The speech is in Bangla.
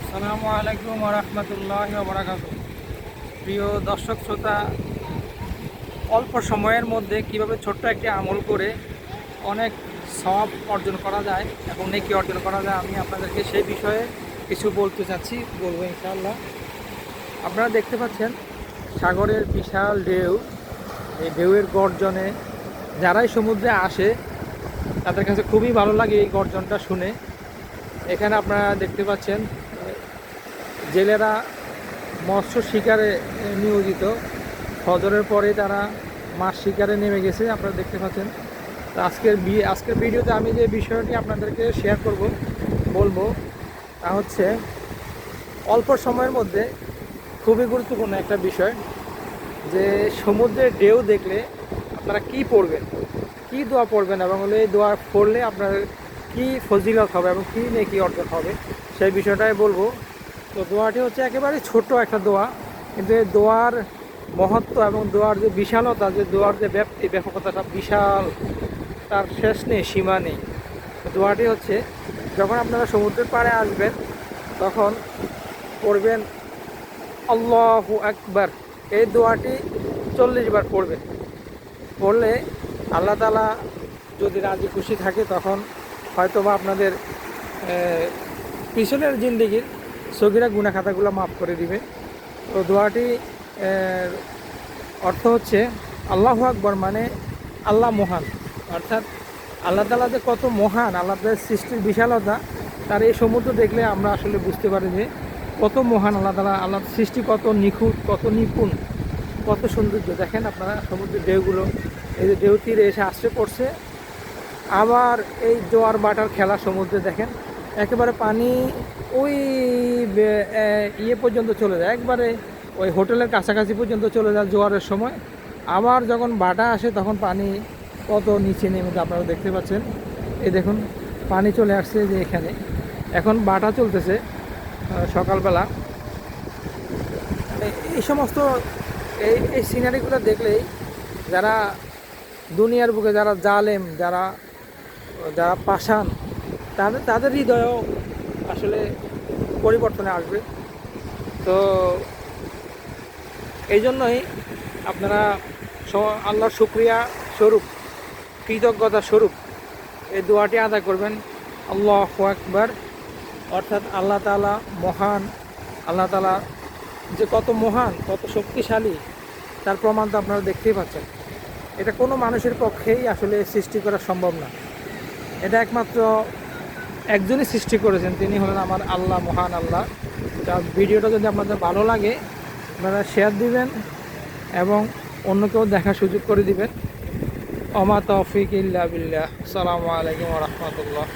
আসসালামু আলাইকুম রহমতুল্লাহ বারাকাতুহু। প্রিয় দর্শক শ্রোতা, অল্প সময়ের মধ্যে কিভাবে ছোট্ট একটি আমল করে অনেক সওয়াব অর্জন করা যায় এবং নেকি অর্জন করা যায়, আমি আপনাদেরকে সেই বিষয়ে কিছু বলতে চাচ্ছি, বলবো ইনশাআল্লাহ। আপনারা দেখতে পাচ্ছেন সাগরের বিশাল ঢেউ। এই ঢেউয়ের গর্জনে যারাই সমুদ্রে আসে তাদের কাছে খুবই ভালো লাগে এই গর্জনটা শুনে। এখানে আপনারা দেখতে পাচ্ছেন জেলেরা মৎস্য শিকারে নিয়োজিত। ফজরের পরে তারা মাছ শিকারে নেমে গেছে, আপনারা দেখতে পাচ্ছেন। তো আজকের ভিডিওতে আমি যে বিষয়টি আপনাদেরকে শেয়ার বলবো তা হচ্ছে অল্প সময়ের মধ্যে খুবই গুরুত্বপূর্ণ একটা বিষয়, যে সমুদ্রের ঢেউ দেখলে আপনারা কি পড়বেন, কি দোয়া পড়বেন এবং এই দোয়া পড়লে আপনার কি ফজিলত হবে এবং কী নেকি অর্জন হবে সেই বিষয়টাই বলবো। তো দোয়াটি হচ্ছে একেবারে ছোট্ট একটা দোয়া, কিন্তু এই দোয়ার মহত্ব এবং দোয়ার যে বিশালতা, যে দোয়ার যে ব্যাপ্তি ব্যাপকতাটা বিশাল, তার শেষ নেই, সীমা নেই। দোয়াটি হচ্ছে যখন আপনারা সমুদ্রের পাড়ে আসবেন তখন পড়বেন আল্লাহু আকবার। এই দোয়াটি 40 বার পড়বেন। পড়লে আল্লাহ তাআলা যদি রাজি খুশি থাকে তখন হয়তোবা আপনাদের পিছনের জিন্দেগির সগীরা গুনাহ খাতাগুলো মাফ করে দিবে। তো দোয়াটি অর্থ হচ্ছে আল্লাহু আকবার, মানে আল্লাহ মহান, অর্থাৎ আল্লাহ তাআলা যে কত মহান, আল্লাহ তাআলার সৃষ্টির বিশালতা তার এই সমুদ্র দেখলে আমরা আসলে বুঝতে পারি যে কত মহান আল্লাহ তাআলা, আল্লাহর সৃষ্টি কত নিখুঁত, কত নিপুণ, কত সৌন্দর্য। দেখেন আপনারা সমুদ্রের ঢেউগুলো, এই যে ঢেউ তীরে এসে আশ্রে পড়ছে, আবার এই জোয়ার বাটার খেলা সমুদ্রে দেখেন, একেবারে পানি ওই ইয়ে পর্যন্ত চলে যায়, একবারে ওই হোটেলের কাছাকাছি পর্যন্ত চলে যায় জোয়ারের সময়। আবার যখন বাটা আসে তখন পানি কত নিচে নেমে যায়, আপনারা দেখতে পাচ্ছেন। এই দেখুন পানি চলে আসছে যে এখানে, এখন বাটা চলতেছে সকালবেলা। এই সমস্ত এই সিনারিগুলো দেখলেই যারা দুনিয়ার বুকে যারা জালেম, যারা যারা পাষাণ, তাদের হৃদয়েও আসলে পরিবর্তনে আসবে। তো এই জন্যই আপনারা আল্লাহর শুকরিয়া স্বরূপ, কৃতজ্ঞতা স্বরূপ এই দোয়াটি আদায় করবেন, আল্লাহু আকবার। অর্থাৎ আল্লাহ তাআলা মহান, আল্লাহ তাআলা যে কত মহান, কত শক্তিশালী তার প্রমাণ তো আপনারা দেখতেই পাচ্ছেন। এটা কোনো মানুষের পক্ষেই আসলে সৃষ্টি করা সম্ভব না, এটা একমাত্র একজনই সৃষ্টি করেছেন, তিনি হলেন আমার আল্লাহ, মহান আল্লাহ। তা ভিডিওটা যদি আপনাদের ভালো লাগে আপনারা শেয়ার দিবেন এবং অন্যকেও দেখার সুযোগ করে দিবেন। ওমা তৌফিক ইল্লা বিল্লাহ। আসসালামু আলাইকুম ওয়া রাহমাতুল্লাহ।